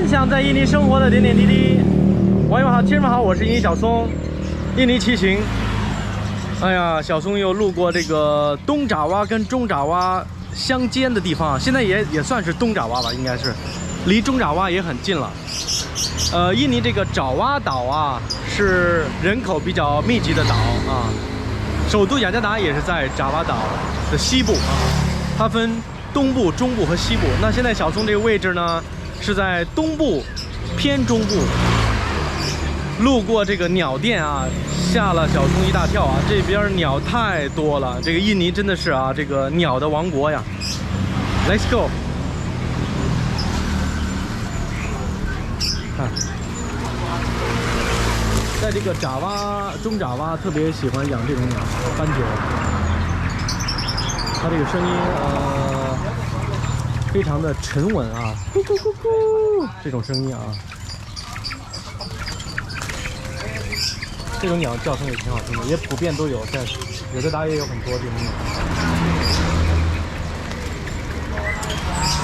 分享在印尼生活的点点滴滴。网友好，亲人们好，我是印尼小松，印尼骑行。哎呀，小松又路过这个东爪哇跟中爪哇相间的地方，现在也算是东爪哇吧，应该是离中爪哇也很近了。印尼这个爪哇岛啊，是人口比较密集的岛啊。首都雅加达也是在爪哇岛的西部啊，它分东部、中部和西部。那现在小松这个位置呢，是在东部偏中部。路过这个鸟店啊，吓了小松一大跳啊！这边鸟太多了，这个印尼真的是啊，这个鸟的王国呀。Let's go。看，在这个爪哇、中爪哇特别喜欢养这种鸟，斑鸠。它这个声音非常的沉稳啊，咕咕咕咕，这种声音啊。这种鸟叫声也挺好听的，也普遍都有，在雅加达也有很多这种鸟。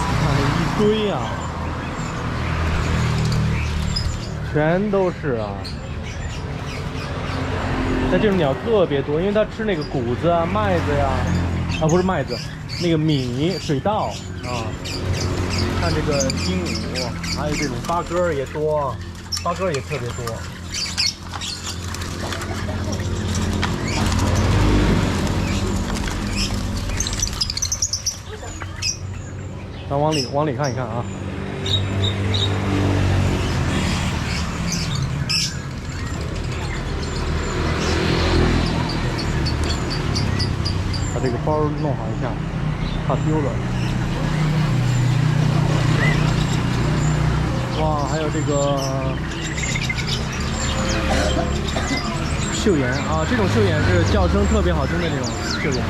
你看这一堆啊，全都是啊。但这种鸟特别多，因为它吃那个谷子啊、麦子呀，不是麦子，那个米、水稻啊。看这个鹦鹉，还有这种八哥也多，八哥也特别多。咱往里看一看啊，把这个包弄好一下，怕丢了。哇，还有这个绣眼啊，这种绣眼是叫声特别好听的这种绣眼啊。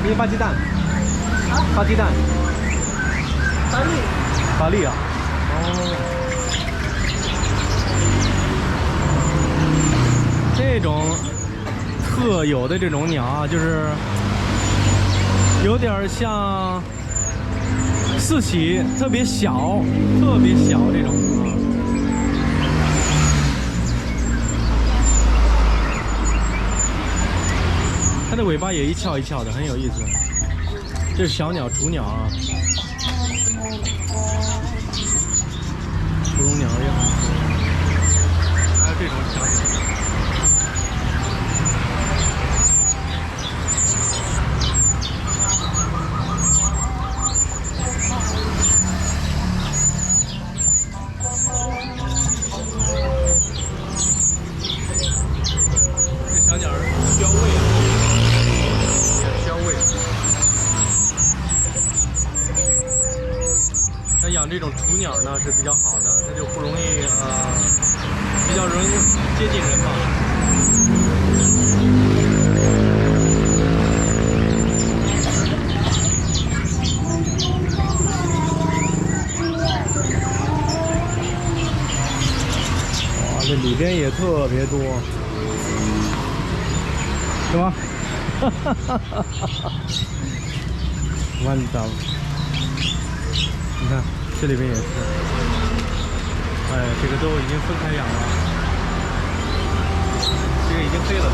你发鸡蛋？啊？发鸡蛋？发力啊！哦，这种特有的这种鸟啊，就是有点像四喜，特别小这种啊。它的尾巴也一翘一翘的，很有意思。这是小鸟，雏鸟啊，雏鸟也很多，还有这种小鸟。这小鸟标位啊。那养这种雏鸟呢是比较好的，它就不容易比较容易接近人吧。哇，这里边也特别多，是吧？哈哈哈哈哈！完蛋了。你看，这里边也是，哎，这个都已经分开养了，这个已经飞了。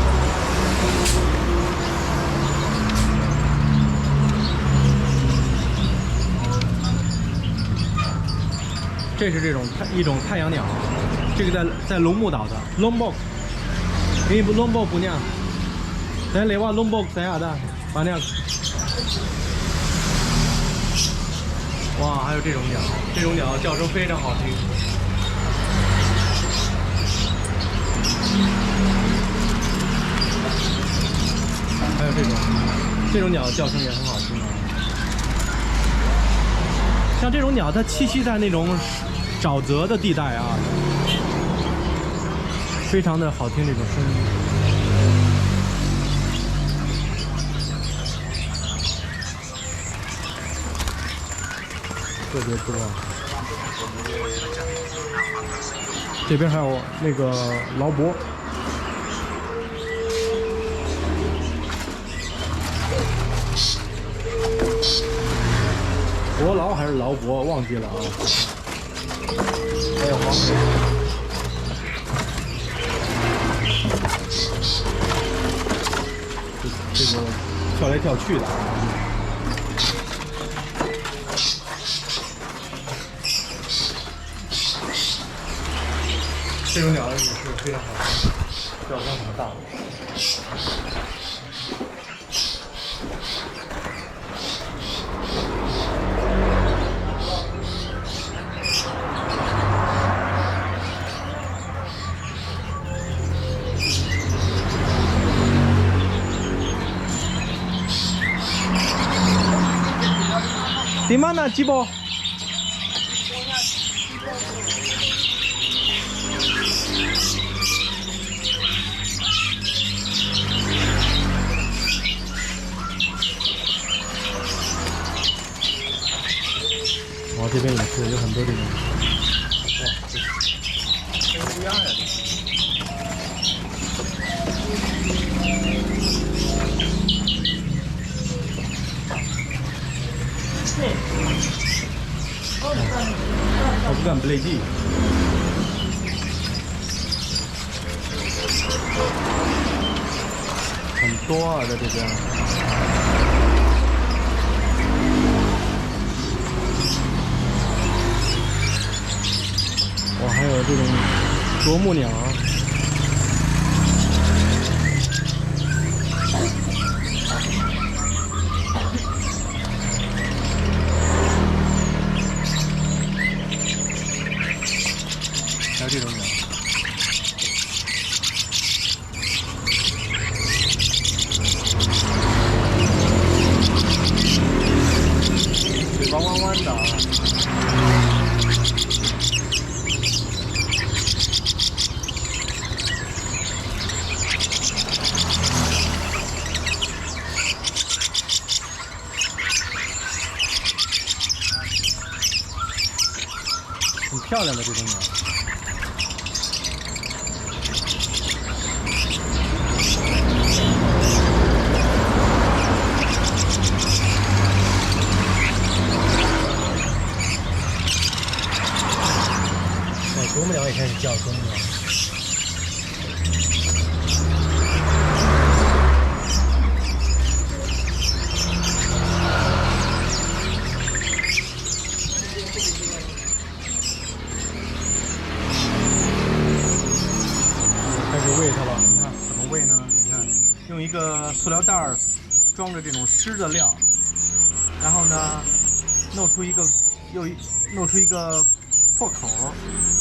这是一种太阳鸟，这个在龙目岛的 Lombok， ini Lombok punya， saya lewat Lombok saya ada banyak。哇，还有这种鸟，这种鸟叫声非常好听。还有这种鸟叫声也很好听啊。像这种鸟，它栖息在那种沼泽的地带啊，非常的好听这种声音。特别多。这边还有那个劳勃。伯劳还是劳勃，忘记了啊。还有黄金。这个跳来跳去的。这种鸟也是非常好看，叫声很大。Di mana Cibo? Oh, 这边也是有很多这种，哇，这跟乌鸦呀！我不敢不累计。很多啊，在这边。哇，还有这种啄木鸟。还有这种鸟。嘴巴弯弯的啊。很漂亮的这种鸟。啄木鸟也开始叫啄木鸟。开始喂它了，你看怎么喂呢？你看，用一个塑料袋儿装着这种湿的料，然后呢，弄出一个破口，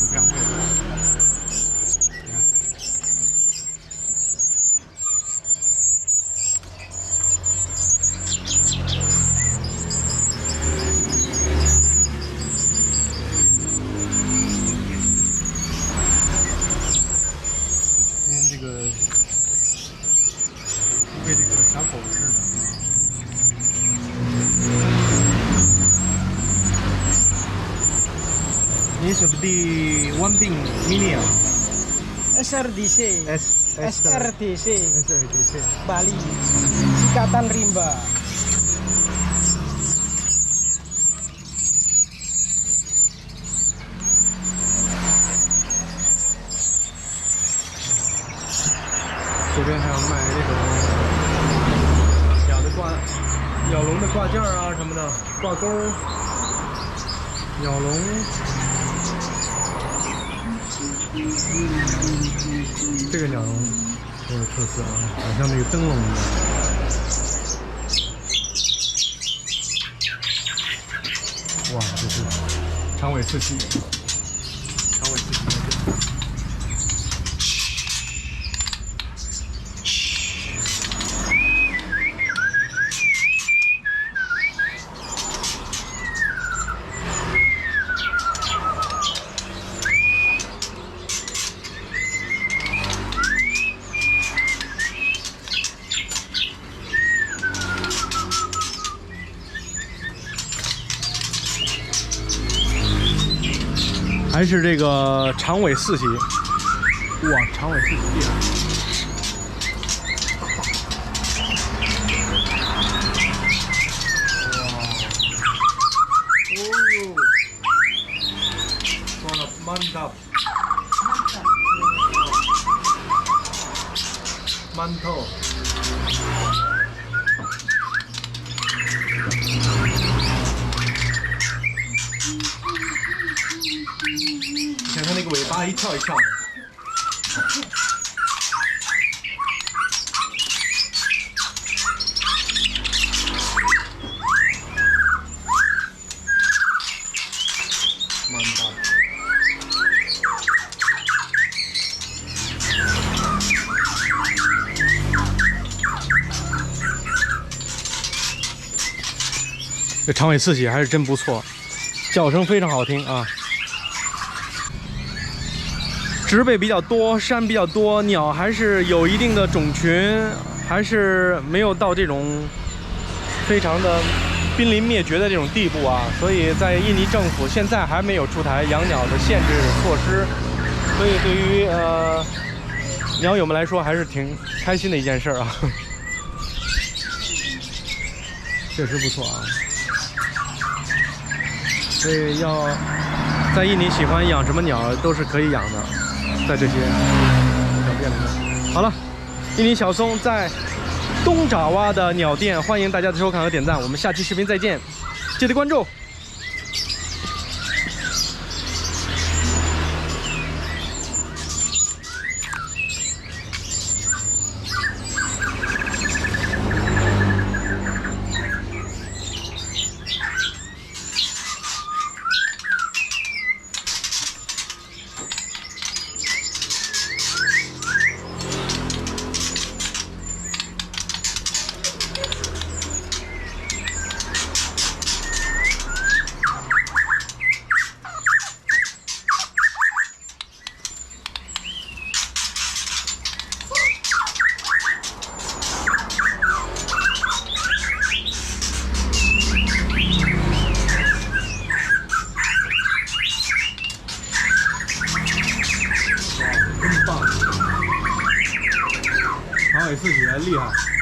就这样喂。你看，今天这个喂这个小狗似的。Ini seperti Wamping Mini ya? SRDC. SRDC. SRDC. Bali. Sikatan Rimba.这边还有卖这种鸟笼的挂件啊什么的，挂钩、鸟笼。这个鸟笼很有特色啊，好像那个灯笼一样。哇，这是长尾刺蜥，长尾刺蜥。还是这个长尾四喜。哇，长尾四喜厉害！哇，哦呦，说了mantap，馒头。你看它那个尾巴一跳一跳的。这长尾四喜还是真不错，叫声非常好听啊。植被比较多，山比较多，鸟还是有一定的种群，还是没有到这种非常的濒临灭绝的这种地步啊。所以在印尼政府现在还没有出台养鸟的限制措施，所以对于鸟友们来说还是挺开心的一件事啊。确实不错啊。所以要在印尼喜欢养什么鸟都是可以养的，在这些鸟店里面。好了，印尼小松在东爪哇的鸟店，欢迎大家的收看和点赞，我们下期视频再见，记得关注。长尾四喜厉害。